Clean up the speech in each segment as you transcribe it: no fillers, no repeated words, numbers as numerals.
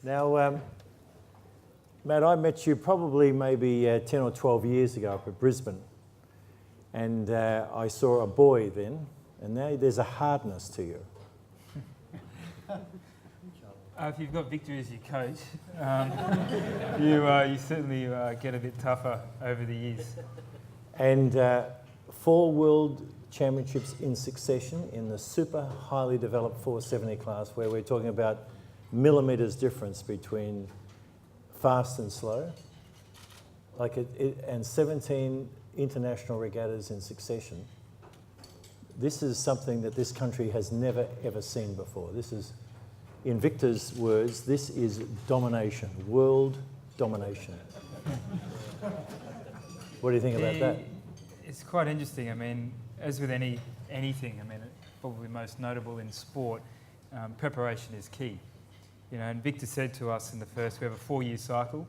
Now, Matt, I met you probably maybe 10 or 12 years ago up at Brisbane, and I saw a boy then, and now there's a hardness to you. If you've got Victor as your coach, you certainly get a bit tougher over the years. And 4 World Championships in succession in the super highly developed 470 class, where we're talking about millimetres difference between fast and slow, and 17 international regattas in succession. This is something that this country has never ever seen before. This is, in Victor's words, this is domination, world domination. What do you think about that? It's quite interesting. I mean, as with anything, I mean, probably most notable in sport, preparation is key. You know, and Victor said to us in the first, we have a 4-year cycle,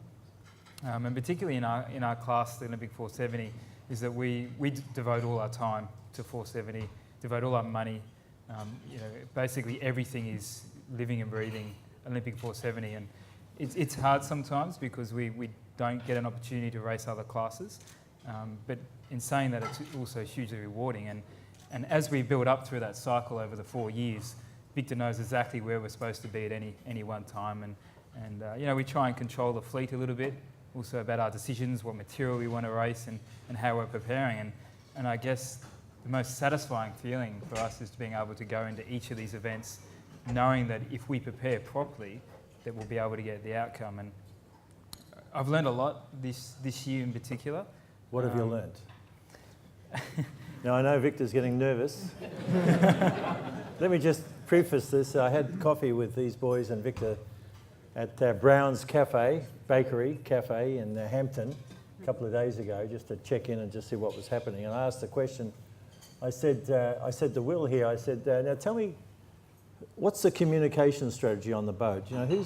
and particularly in our class, the Olympic 470, is that we devote all our time to 470, devote all our money. You know, basically everything is living and breathing Olympic 470, and it's hard sometimes because we don't get an opportunity to race other classes. But in saying that, it's also hugely rewarding. And as we build up through that cycle over the 4 years, Victor knows exactly where we're supposed to be at any one time. And you know, we try and control the fleet a little bit, also about our decisions, what material we want to race and how we're preparing. And I guess the most satisfying feeling for us is being able to go into each of these events knowing that if we prepare properly, that we'll be able to get the outcome. And I've learned a lot this year in particular. What have you learnt? Now, I know Victor's getting nervous. Let me just preface this. I had coffee with these boys and Victor at Brown's Bakery Cafe in Hampton a couple of days ago, just to check in and just see what was happening. And I asked the question, I said to Will here, I said, now tell me, what's the communication strategy on the boat? You know, who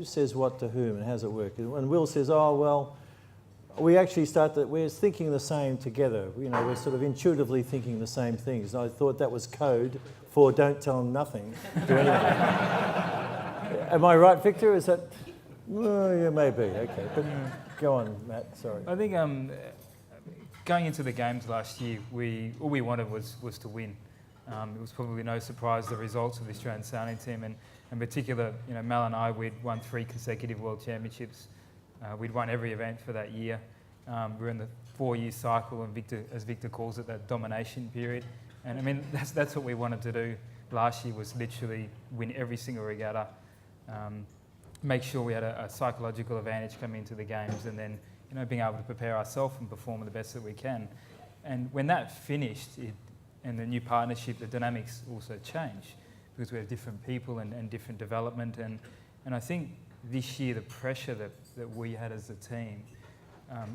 says what to whom and how's it work? And Will says, oh, well, we actually we're thinking the same together. You know, we're sort of intuitively thinking the same things. And I thought that was code for don't tell them nothing to anyone. Am I right, Victor? Is that? Well, yeah, maybe. Okay, but go on, Matt. Sorry. I think going into the games last year, all we wanted was to win. It was probably no surprise the results of the Australian sailing team, and in particular, you know, Mel and I, we'd won 3 consecutive World Championships. We'd won every event for that year. We're in the 4-year cycle, and Victor, as Victor calls it, that domination period. And I mean, that's what we wanted to do last year, was literally win every single regatta, make sure we had a psychological advantage coming into the games, and then, you know, being able to prepare ourselves and perform the best that we can. And when that finished, and the new partnership, the dynamics also changed, because we have different people and different development. And I think this year, the pressure that we had as a team,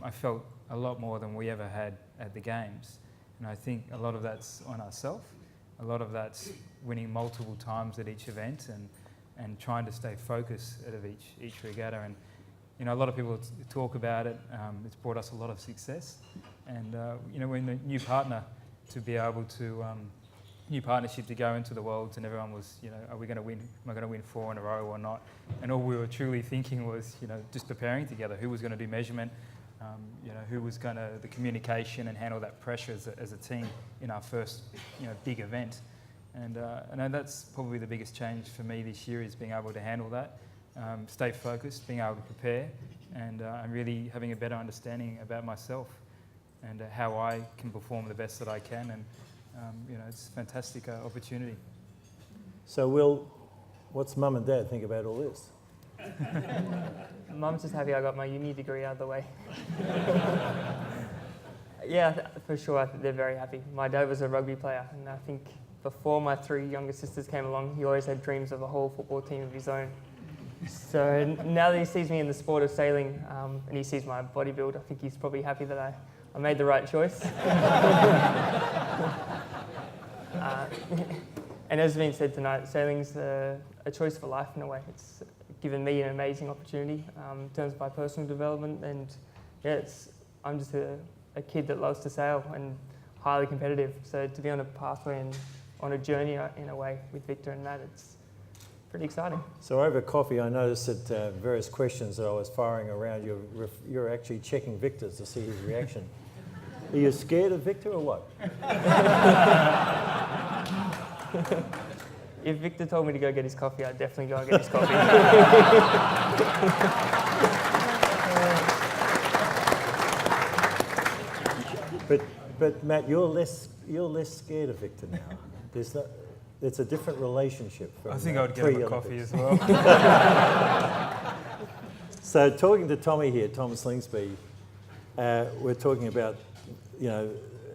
I felt a lot more than we ever had at the games. And I think a lot of that's on ourselves. A lot of that's winning multiple times at each event and trying to stay focused out of each regatta. And you know, a lot of people talk about it. It's brought us a lot of success. And you know, we're in a new partner to be able to, new partnership to go into the Worlds, and everyone was, you know, are we going to win? Am I going to win 4 in a row or not? And all we were truly thinking was, you know, just preparing together. Who was going to do measurement? You know, who was going to the communication and handle that pressure as a team in our first, you know, big event. And that's probably the biggest change for me this year, is being able to handle that, stay focused, being able to prepare, and really having a better understanding about myself and how I can perform the best that I can. And you know, it's a fantastic opportunity. So, Will, what's Mum and Dad think about all this? Mum's just happy I got my uni degree out of the way. Yeah, for sure, I think they're very happy. My dad was a rugby player, and I think before my 3 younger sisters came along, he always had dreams of a whole football team of his own. So now that he sees me in the sport of sailing, and he sees my body build, I think he's probably happy that I made the right choice. And as has been said tonight, sailing's a choice for life in a way. It's given me an amazing opportunity in terms of my personal development, and yeah, I'm just a kid that loves to sail and highly competitive. So to be on a pathway and on a journey in a way with Victor and Matt, pretty exciting. So over coffee, I noticed that various questions that I was firing around, you're actually checking Victor's to see his reaction. Are you scared of Victor or what? If Victor told me to go get his coffee, I'd definitely go and get his coffee. But Matt, you're less scared of Victor now. It's a different relationship. From, I think I would get him a coffee as well. So talking to Tommy here, Tom Slingsby, we're talking about,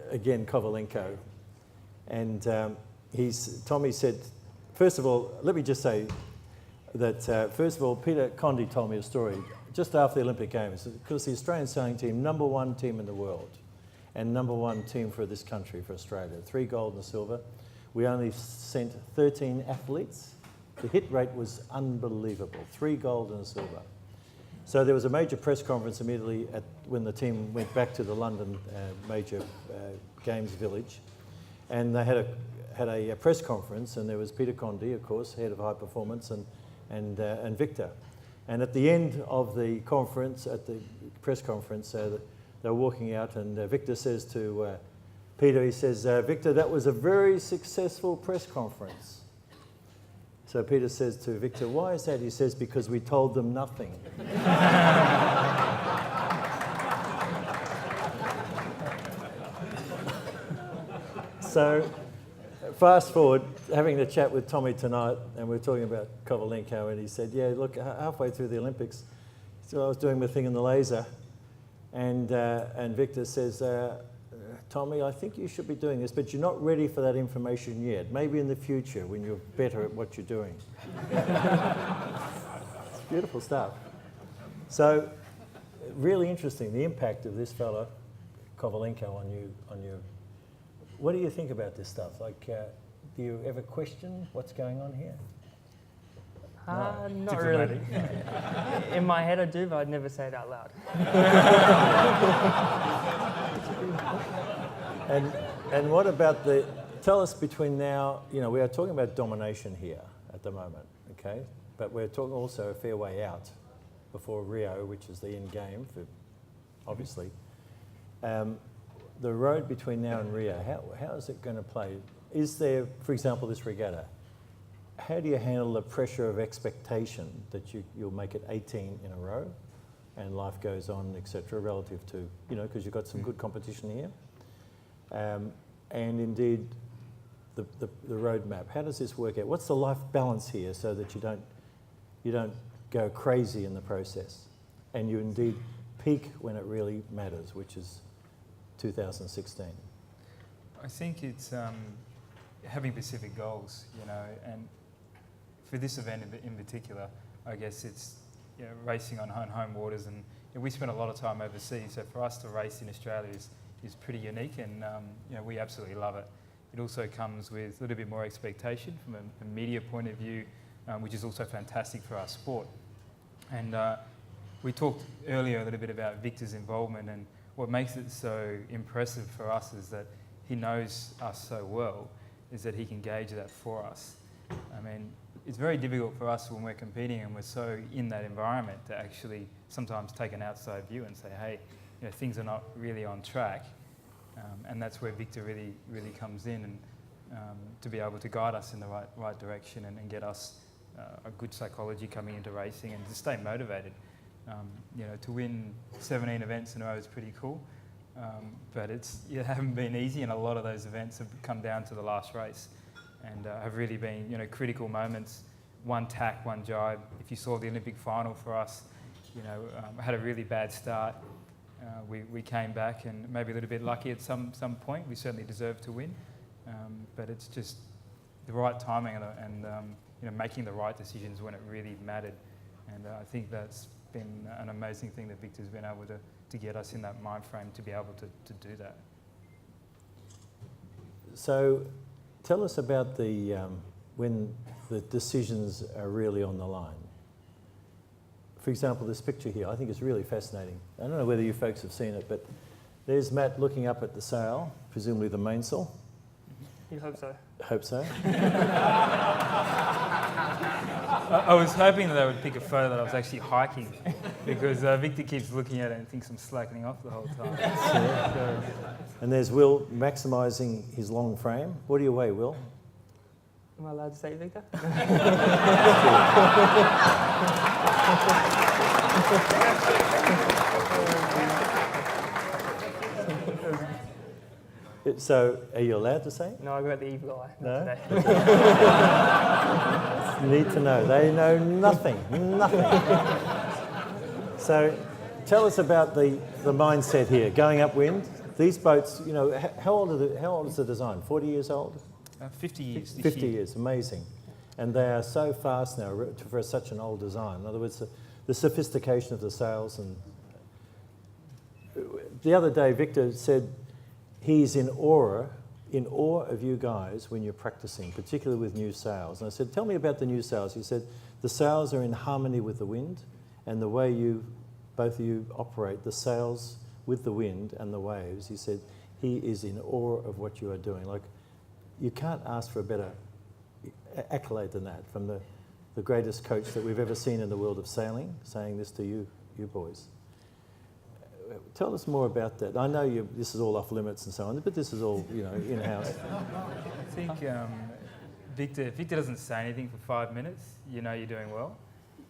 again, Kovalenko. And Tommy said, first of all, let me just say that, first of all, Peter Condi told me a story just after the Olympic Games, because the Australian sailing team, #1 team in the world, and #1 team for this country, for Australia, 3 gold and a silver. We only sent 13 athletes. The hit rate was unbelievable, 3 gold and a silver. So there was a major press conference immediately when the team went back to the London major games village, and they had a press conference, and there was Peter Condi, of course, head of high performance, and Victor. And at the end of the conference, at the press conference, they were walking out, and Victor says to Peter, he says, Victor, that was a very successful press conference. So Peter says to Victor, why is that? He says, because we told them nothing. So fast forward, having a chat with Tommy tonight, and we're talking about Kovalenko, and he said, yeah, look, halfway through the Olympics, so I was doing my thing in the laser, and Victor says, Tommy, I think you should be doing this, but you're not ready for that information yet. Maybe in the future when you're better at what you're doing. It's beautiful stuff. So, really interesting, the impact of this fella, Kovalenko, on you. What do you think about this stuff? Like, do you ever question what's going on here? Not really. In my head I do, but I'd never say it out loud. And what about tell us between now, we are talking about domination here at the moment, okay? But we're talking also a fair way out before Rio, which is the end game, obviously. The road between now and Rio, how is it going to play? Is there, for example, this regatta, how do you handle the pressure of expectation that you'll make it 18 in a row and life goes on, etc., relative to, because you've got some good competition here? And indeed, the roadmap. How does this work out? What's the life balance here so that you don't go crazy in the process, and you indeed peak when it really matters, which is 2016? I think it's having specific goals, and for this event in particular, I guess it's racing on home waters, and we spend a lot of time overseas, so for us to race in Australia is pretty unique, and we absolutely love it. It also comes with a little bit more expectation from a media point of view, which is also fantastic for our sport. And we talked earlier a little bit about Victor's involvement, and what makes it so impressive for us is that he knows us so well, is that he can gauge that for us. I mean, it's very difficult for us when we're competing and we're so in that environment to actually sometimes take an outside view and say, hey, things are not really on track, and that's where Victor really comes in, and to be able to guide us in the right direction and get us a good psychology coming into racing and to stay motivated. To win 17 events in a row is pretty cool, but it haven't been easy, and a lot of those events have come down to the last race, and have really been critical moments. One tack, one jibe. If you saw the Olympic final for us, had a really bad start. We came back and maybe a little bit lucky at some point. We certainly deserved to win, but it's just the right timing and making the right decisions when it really mattered. And I think that's been an amazing thing that Victor's been able to get us in that mind frame to be able to do that. So tell us about when the decisions are really on the line. For example, this picture here, I think is really fascinating. I don't know whether you folks have seen it, but there's Matt looking up at the sail, presumably the mainsail. You hope so. Hope so. I was hoping that they would pick a photo that I was actually hiking, because Victor keeps looking at it and thinks I'm slackening off the whole time. So, And there's Will maximising his long frame. What do you weigh, Will? Am I allowed to say it, Victor? So, are you allowed to say? No, I got the evil eye. No? Not today. Need to know. They know nothing. So, tell us about the mindset here. Going upwind, these boats. You know, how old is the design? 40 years old? 50 years. 50 years. Amazing. And they are so fast now for such an old design. In other words, the sophistication of the sails. And the other day, Victor said he's in awe of you guys when you're practicing, particularly with new sails. And I said, tell me about the new sails. He said, the sails are in harmony with the wind, and the way both of you operate the sails with the wind and the waves. He said, he is in awe of what you are doing. Like, you can't ask for a better accolade than that from the greatest coach that we've ever seen in the world of sailing, saying this to you boys. Tell us more about that. I know this is all off limits and so on, but this is all, in-house. I think if Victor doesn't say anything for 5 minutes, you know you're doing well.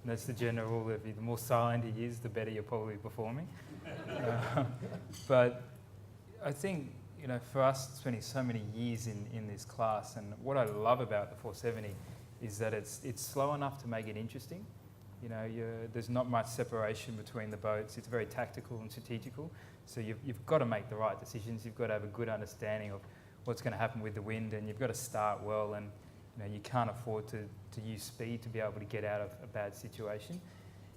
And that's the general rule of the more silent he is, the better you're probably performing. But I think, for us spending so many years in this class, and what I love about the 470 is that it's slow enough to make it interesting. There's not much separation between the boats. It's very tactical and strategical. So you've got to make the right decisions. You've got to have a good understanding of what's going to happen with the wind, and you've got to start well. And you can't afford to use speed to be able to get out of a bad situation.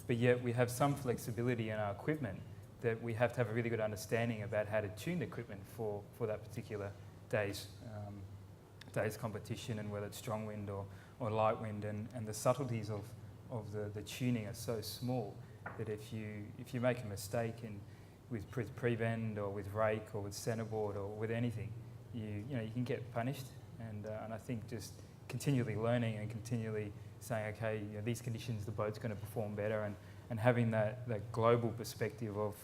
But yet we have some flexibility in our equipment that we have to have a really good understanding about how to tune the equipment for that particular day's competition, and whether it's strong wind or light wind, and the subtleties of the tuning are so small that if you make a mistake with pre-bend or with rake or with centerboard or with anything, you can get punished. And I think just continually learning and continually saying, okay, these conditions the boat's going to perform better, and having that global perspective of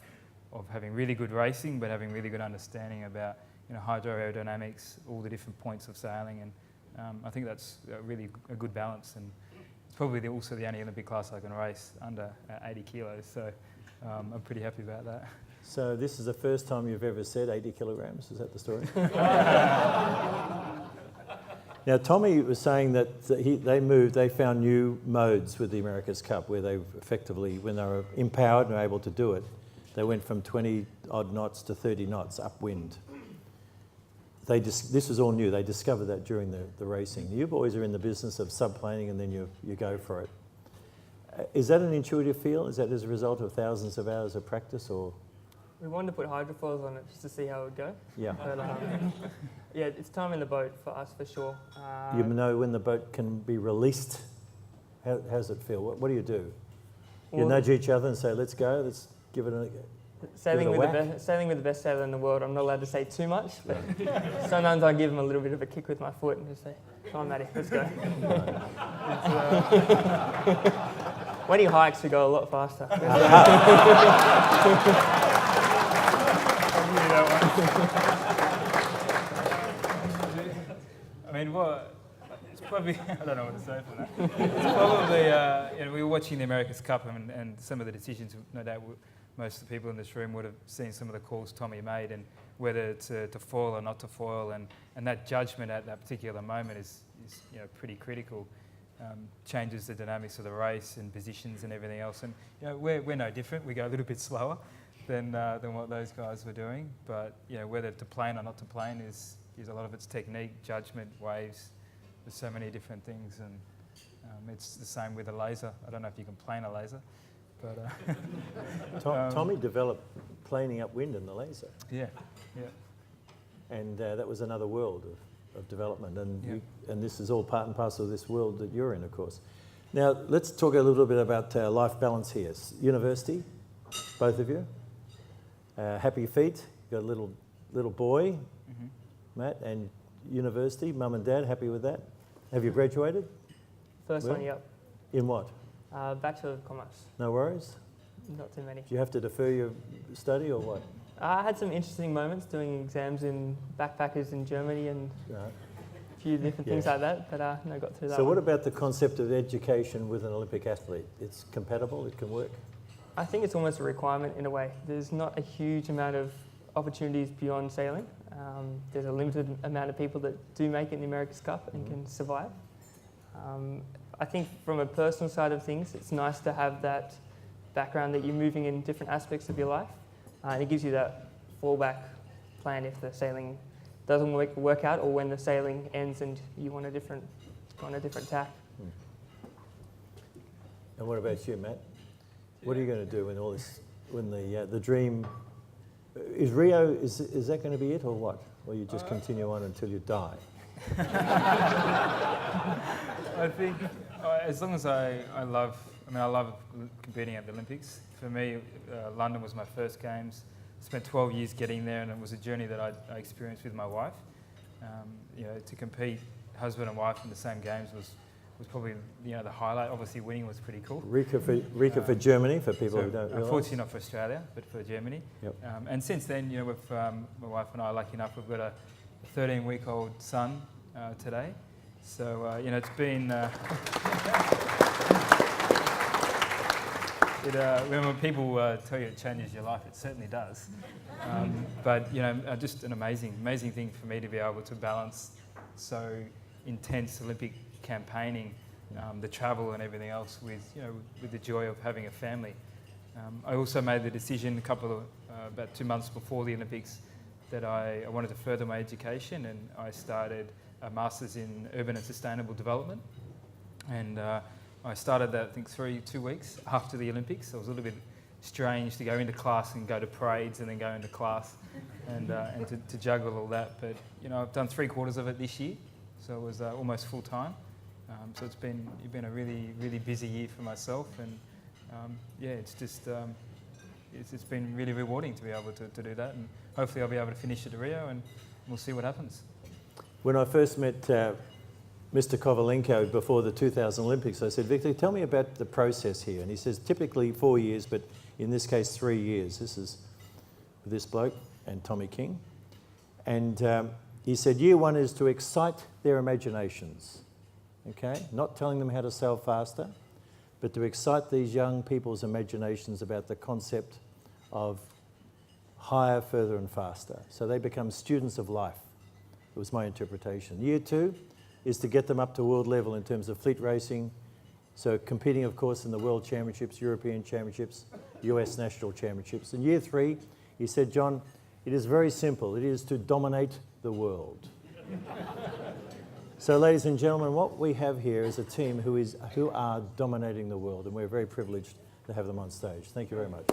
having really good racing, but having really good understanding about hydroaerodynamics, all the different points of sailing, and I think that's really a good balance. And it's probably also the only Olympic class I can race under 80 kilos, so I'm pretty happy about that. So this is the first time you've ever said 80 kilograms, is that the story? Now, Tommy was saying that they found new modes with the America's Cup, where they effectively, when they were empowered and were able to do it, they went from 20 odd knots to 30 knots upwind. This was all new. They discovered that during the racing. You boys are in the business of subplaning, and then you go for it. Is that an intuitive feel? Is that as a result of thousands of hours of practice, or? We wanted to put hydrofoils on it just to see how it would go. Yeah. But, yeah, it's time in the boat for us for sure. You know when the boat can be released? How does it feel? What do you do? You nudge each other and say, let's go, let's give it a sailing with the best sailor in the world, I'm not allowed to say too much, but sometimes I give him a little bit of a kick with my foot and just say, come on, Matty, let's go. When he hikes, we go a lot faster. I mean, it's probably, I don't know what to say for that. It's probably, we were watching the America's Cup, and some of the decisions, no doubt, most of the people in this room would have seen some of the calls Tommy made, and whether to foil or not to foil, and that judgment at that particular moment is pretty critical. Changes the dynamics of the race and positions and everything else. And we're no different. We go a little bit slower than what those guys were doing. But whether to plane or not to plane is a lot of it's technique, judgment, waves. There's so many different things, and it's the same with a laser. I don't know if you can plane a laser, but Tommy developed planing upwind in the laser. Yeah. And that was another world of development, and this is all part and parcel of this world that you're in, of course. Now, let's talk a little bit about life balance here. University, both of you. Happy feet. You've got a little boy, Matt, and university, mum and dad, happy with that? Have you graduated? First Well? one, yep. In what? Bachelor of Commerce. No worries? Not too many. Do you have to defer your study or what? I had some interesting moments doing exams in backpackers in Germany and Right. a few different things Yeah. like that, but no, got through that So one. what about the concept of education with an Olympic athlete? It's compatible, it can work? I think it's almost a requirement in a way. There's not a huge amount of opportunities beyond sailing. There's a limited amount of people that do make it in the America's Cup and can survive. I think from a personal side of things, it's nice to have that background that you're moving in different aspects of your life. And it gives you that fallback plan if the sailing doesn't work out or when the sailing ends and you want go on a different tack. And what about you, Matt? What are you going to do when all this, when the dream, is Rio, is that going to be it or what? Or you just continue on until you die? I think as long as I love competing at the Olympics. For me, London was my first games. Spent 12 years getting there, and it was a journey that I experienced with my wife. To compete, husband and wife in the same games was probably the highlight. Obviously, winning was pretty cool. Rika for Germany, for people who don't realise. Unfortunately, not for Australia, but for Germany. Yep. And since then, with my wife and I, lucky enough, we've got a 13-week-old son today. So it's been. When people tell you it changes your life, it certainly does. But just an amazing thing for me to be able to balance so intense Olympic campaigning, the travel and everything else with the joy of having a family. I also made the decision about 2 months before the Olympics that I wanted to further my education, and I started a Masters in Urban and Sustainable Development. And I started that, I think, 2 weeks after the Olympics. So it was a little bit strange to go into class and go to parades and then go into class and to juggle all that. But, I've done 3/4 of it this year, so it was almost full time. So it's been a really, really busy year for myself. And, it's just, it's been really rewarding to be able to do that. And hopefully I'll be able to finish at Rio and we'll see what happens. When I first met Mr. Kovalenko before the 2000 Olympics, I said, Victor, tell me about the process here. And he says, typically 4 years, but in this case, 3 years. This is this bloke and Tommy King. And he said, year one is to excite their imaginations, okay? Not telling them how to sail faster, but to excite these young people's imaginations about the concept of higher, further and faster. So they become students of life. It was my interpretation. Year two is to get them up to world level in terms of fleet racing. So competing, of course, in the World Championships, European Championships, US National Championships. In year three, he said, John, it is very simple. It is to dominate the world. So, ladies and gentlemen, what we have here is a team who are dominating the world, and we're very privileged to have them on stage. Thank you very much.